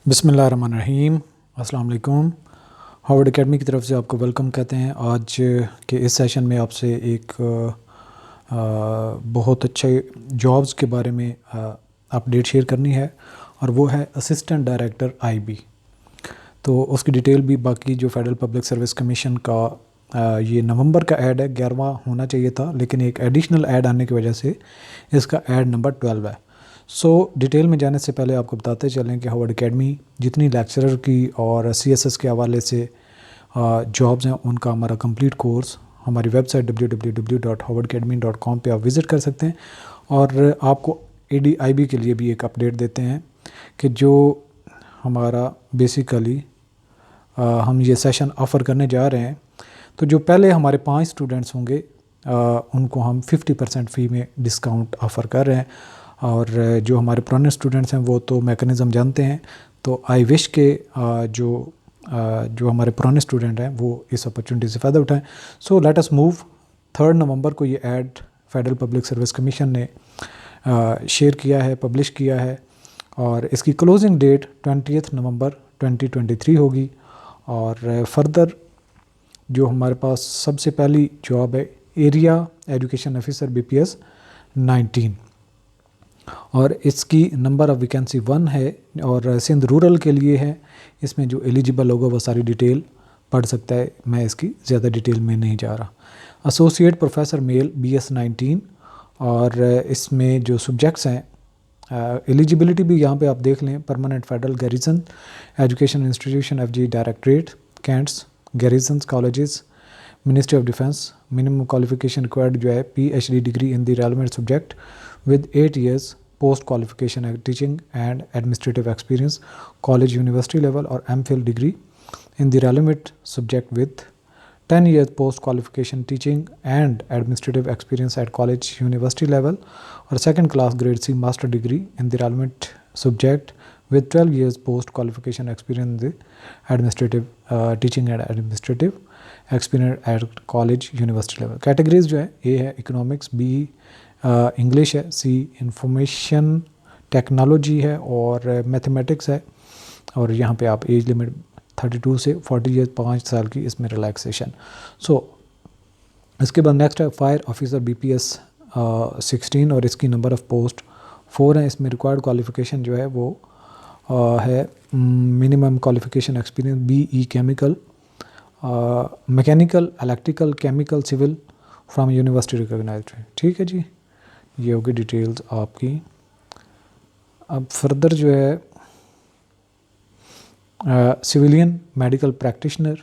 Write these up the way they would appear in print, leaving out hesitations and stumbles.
बिस्मिल्लाहिर्रहमानिर्रहीम। अस्सलाम वालेकुम। हार्वर्ड एकेडमी की तरफ से आपको वेलकम कहते हैं। आज के इस सेशन में आपसे एक बहुत अच्छे जॉब्स के बारे में अपडेट शेयर करनी है और वो है असिस्टेंट डायरेक्टर आईबी। तो उसकी डिटेल भी बाकी जो फेडरल पब्लिक सर्विस कमीशन का ये नवंबर का ऐड है, 11वां होना चाहिए था, लेकिन एक एडिशनल ऐड आने की वजह से इसका ऐड नंबर 12 है। सो डिटेल में जाने से पहले आपको बताते चलें कि हार्वर्ड एकेडमी जितनी लेक्चरर की और सीएसएस के हवाले से जॉब्स हैं उनका हमारा कंप्लीट कोर्स हमारी वेबसाइट www.harvardacademy.com पे आप विज़िट कर सकते हैं। और आपको एडीआईबी के लिए भी एक अपडेट देते हैं कि जो हमारा बेसिकली हम ये सेशन ऑफ़र करने जा रहे हैं, तो जो पहले हमारे 5 स्टूडेंट्स होंगे उनको हम 50% फ़ी में डिस्काउंट ऑफ़र कर रहे हैं। और जो हमारे पुराने स्टूडेंट्स हैं वो तो मैकेनिज़्म जानते हैं, तो आई विश के जो हमारे पुराने स्टूडेंट हैं वो इस अपॉर्चुनिटी से फ़ायदा उठाएं। So let us move. 3 नवंबर को ये add federal public service commission ने शेयर किया है, पब्लिश किया है, और इसकी क्लोजिंग डेट 20 नवंबर 2023 होगी। और फर्दर जो हमारे पास सबसे पहली जॉब है एरिया एजुकेशन ऑफिसर बीपीएस 19, और इसकी नंबर ऑफ़ वैकेंसी 1 है और सिंध रूरल के लिए है। इसमें जो एलिजिबल होगा वो सारी डिटेल पढ़ सकता है, मैं इसकी ज़्यादा डिटेल में नहीं जा रहा। एसोसिएट प्रोफेसर मेल BS 19, और इसमें जो सब्जेक्ट्स हैं एलिजिबिलिटी भी यहाँ पे आप देख लें। Permanent federal garrison education institution FG directorate cantts garrison colleges ministry of defence. Minimum qualification required जो है PhD degree in the relevant subject with 8 years post qualification teaching and administrative experience, college university level or MPhil degree in the relevant subject with 10 years post qualification teaching and administrative experience at college university level or second class grade C master degree in the relevant subject with 12 years post qualification experience in the administrative teaching and administrative experience at college university level. Categories जो है A है economics, B English है, C information technology है, और mathematics है। और यहाँ पे आप एज लिमिट 32 से 40 ईयर 5 साल की इसमें रिलैक्सेशन। सो इसके बाद नेक्स्ट है फायर ऑफिसर BPS 16, और इसकी नंबर ऑफ़ पोस्ट 4 है। इसमें रिक्वायर्ड क्वालिफ़िकेशन जो है वो है minimum qualification experience BE chemical mechanical electrical chemical civil from university recognised. ठीक है जी, ये होगी डिटेल्स आपकी। अब फर्दर जो है सिविलियन मेडिकल प्रैक्टिशनर,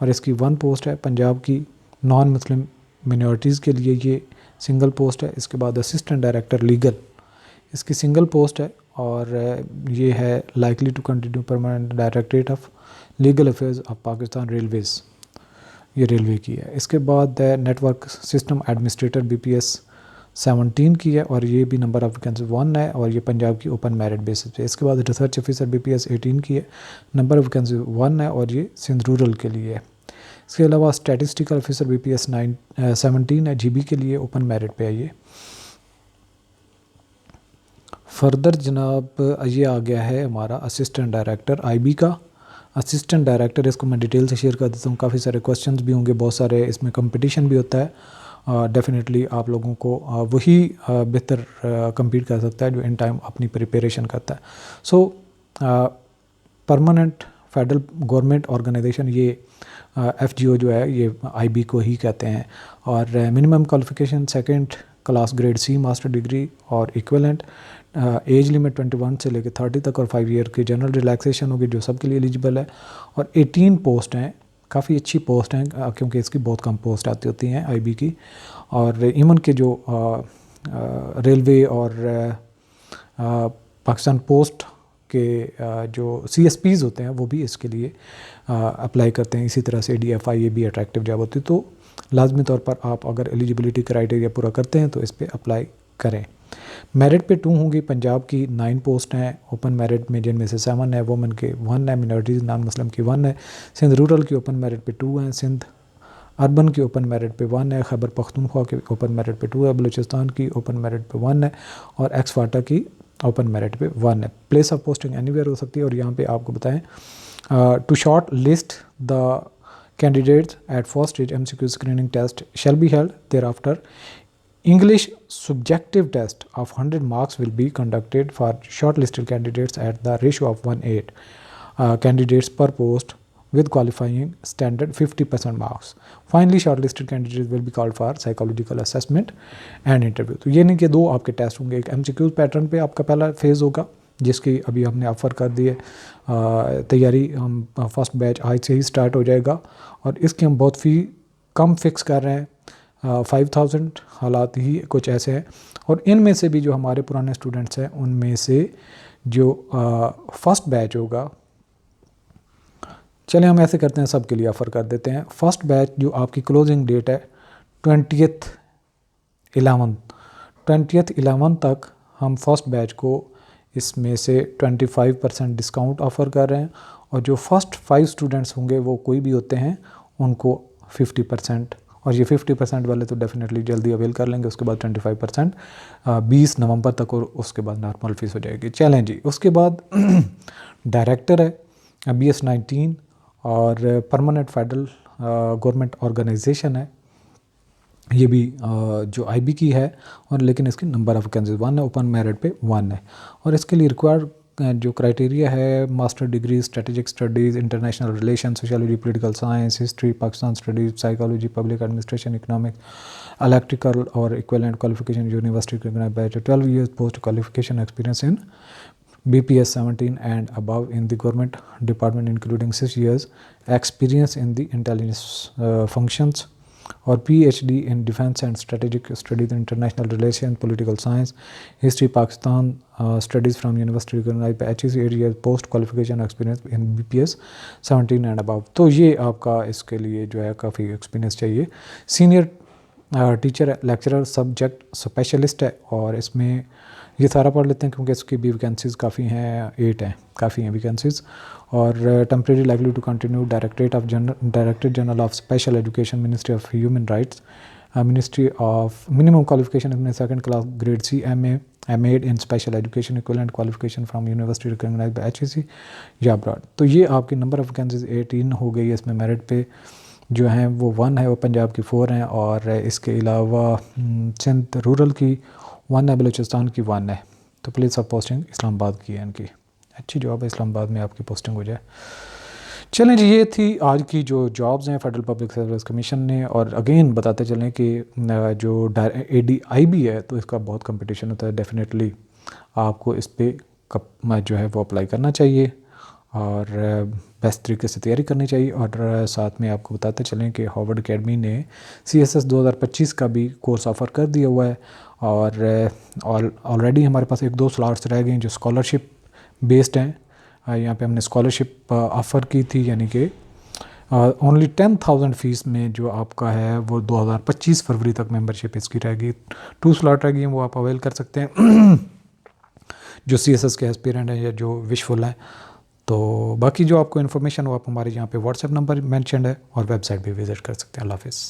और इसकी 1 पोस्ट है। पंजाब की नॉन मुस्लिम मिनॉरिटीज़ के लिए ये सिंगल पोस्ट है। इसके बाद असिस्टेंट डायरेक्टर लीगल, इसकी सिंगल पोस्ट है, और ये है likely to continue permanent directorate of legal affairs of Pakistan railways, ये रेलवे की है। इसके बाद नेटवर्क सिस्टम एडमिनिस्ट्रेटर BPS 17 की है, और ये भी नंबर ऑफ़ वैकेंसी 1 है, और ये पंजाब की ओपन मेरिट बेसिस पे। इसके बाद रिसर्च ऑफिसर BPS 18 की है, नंबर ऑफ़ वैकेंसी 1 है, और ये सिंध रूरल के लिए है। इसके अलावा स्टैटिस्टिकल ऑफिसर BPS 17 है, GB के लिए ओपन मेरिट पे है ये। फर्दर जनाब ये आ गया है हमारा असिस्टेंट डायरेक्टर IB का। असिस्टेंट डायरेक्टर, इसको मैं डिटेल से शेयर कर देता हूँ। काफ़ी सारे क्वेश्चंस भी होंगे, बहुत सारे इसमें कंपटीशन भी होता है। डेफिनेटली आप लोगों को वही बेहतर compete कर सकता है जो इन टाइम अपनी प्रिपरेशन करता है। So permanent federal government organisation, ये FGO जो है ये IB को ही कहते हैं। और minimum qualification second class grade C master degree और इक्विवेलेंट। एज लिमिट 21 से लेकर 30 तक, और 5 ईयर की जनरल रिलैक्सेशन होगी जो सबके लिए एलिजिबल है। और 18 पोस्ट हैं, काफ़ी अच्छी पोस्ट हैं क्योंकि इसकी बहुत कम पोस्ट आती होती हैं IB की। और इवन के जो रेलवे और पाकिस्तान पोस्ट के जो CSPs होते हैं वो भी इसके लिए अप्लाई करते हैं। इसी तरह से DFI ये भी अट्रैक्टिव जॉब होती है, तो लाजमी तौर पर आप अगर एलिजिबिलिटी क्राइटेरिया पूरा करते हैं तो इस पर अप्लाई करें। मेरिट पे 2 होंगी। पंजाब की 9 पोस्ट हैं ओपन मेरिट में, जिनमें से 7 है, वुमेन के 1 है, मिनॉरिटीज़ नॉन मुस्लिम की 1 है। सिंध रूरल की ओपन मेरिट पे 2 हैं, सिंध अर्बन की ओपन मेरिट पे 1 है, खैबर पख्तूनख्वा की ओपन मेरिट पे 2 है, बलूचिस्तान की ओपन मेरिट पे 1 है, और एक्स फाटा की ओपन मेरिट पे 1 है। प्लेस ऑफ पोस्टिंग एनीवेयर हो सकती है। और यहाँ पे आपको बताएं to short list the candidates at first stage MCQ screening test shall be held thereafter English subjective test of 100 marks will be conducted for shortlisted candidates at the ratio of 1:8 candidates per post with qualifying standard 50% marks. Finally, shortlisted candidates will be called for psychological assessment and interview. तो ये नहीं कि 2 आपके test होंगे। एक MCQ pattern पे आपका पहला फेज़ होगा जिसकी अभी हमने ऑफ़र कर दी है। तैयारी हम फर्स्ट बैच आज से ही स्टार्ट हो जाएगा और इसकी हम बहुत फ़ी कम फिक्स कर रहे हैं। 5000 हालात ही कुछ ऐसे हैं। और इनमें से भी जो हमारे पुराने स्टूडेंट्स हैं उनमें से जो फर्स्ट बैच होगा, चलें हम ऐसे करते हैं सबके लिए ऑफ़र कर देते हैं। फर्स्ट बैच जो आपकी क्लोजिंग डेट है 20/11 तक हम फर्स्ट बैच को इसमें से 25% डिस्काउंट ऑफ़र कर रहे हैं। और जो फर्स्ट 5 स्टूडेंट्स होंगे वो कोई भी होते हैं उनको 50%। और ये 50% वाले तो डेफिनेटली जल्दी अवेल कर लेंगे। उसके बाद 25% 20 नवंबर तक और उसके बाद नॉर्मल फीस हो जाएगी। चलें जी, उसके बाद डायरेक्टर है BS 19 और परमानेंट फेडरल गवर्नमेंट ऑर्गेनाइजेशन है। ये भी जो IB की है और लेकिन इसकी नंबर ऑफ वैकेंसीज 1 है, ओपन मेरिट पे 1 है। और इसके लिए रिक्वायर्ड जो क्राइटेरिया है master degree strategic studies, international relation, sociology, political science, history, Pakistan studies, psychology, public administration, economics, electrical और equivalent qualification university batch, 12 years post qualification experience in BPS 17 and above in the government department including 6 years experience in the intelligence functions or PhD in defense and strategic studies, international relations, political science, history, Pakistan studies from university recognized by HEC, 8 years post qualification experience in BPS 17 and above। तो ये आपका इसके लिए जो है काफ़ी experience चाहिए। Senior teacher है, लेक्चरर, सब्जेक्ट स्पेशलिस्ट है। और इसमें ये सारा पढ़ लेते हैं क्योंकि इसकी भी वैकेंसीज़ काफ़ी हैं, 8 हैं, काफ़ी हैं वैकेंसीज़। और temporary likely to continue directorate general of special education, ministry of human rights, ministry of minimum qualification अपने 2nd class grade C MA in special education, equivalent qualification from university recognised by HEC या abroad. तो ये आपकी number of vacancies 18 हो गई है। इसमें merit पे जो हैं वो 1 है, वो पंजाब की 4 हैं और इसके अलावा सिंध रूरल की 1 है, बलूचिस्तान की 1 है। तो प्लेस ऑफ पोस्टिंग इस्लामाबाद की है इनकी। अच्छी जॉब है, इस्लामाबाद में आपकी पोस्टिंग हो जाए। चलें जी, ये थी आज की जो जॉब्स हैं फेडरल पब्लिक सर्विस कमीशन ने। और अगेन बताते चलें कि जो AD/IB है तो इसका बहुत कंपटीशन होता है। डेफिनेटली आपको इस पर जो है वो अप्लाई करना चाहिए और बेस्ट तरीके से तैयारी करनी चाहिए। और साथ में आपको बताते चलें कि हार्वर्ड अकेडमी ने CSS 2025 का भी कोर्स ऑफ़र कर दिया हुआ है। और ऑलरेडी हमारे पास 1-2 स्लॉट्स रह गए हैं जो स्कॉलरशिप बेस्ड हैं। यहाँ पे हमने स्कॉलरशिप ऑफ़र की थी, यानी कि ओनली 10,000 फ़ीस में जो आपका है वो 2025 फरवरी तक मेंबरशिप इसकी रहेगी। 2 स्लॉट रह गई हैं, वो आप अवेल कर सकते हैं जो CSS के एस्पिरेंट हैं या जो विशफुल हैं। तो बाकी जो आपको इन्फॉर्मेशन वो आप हमारे यहाँ पे WhatsApp नंबर मेंशन है और वेबसाइट भी विज़िट कर सकते हैं। अल्लाह हाफ़िज़।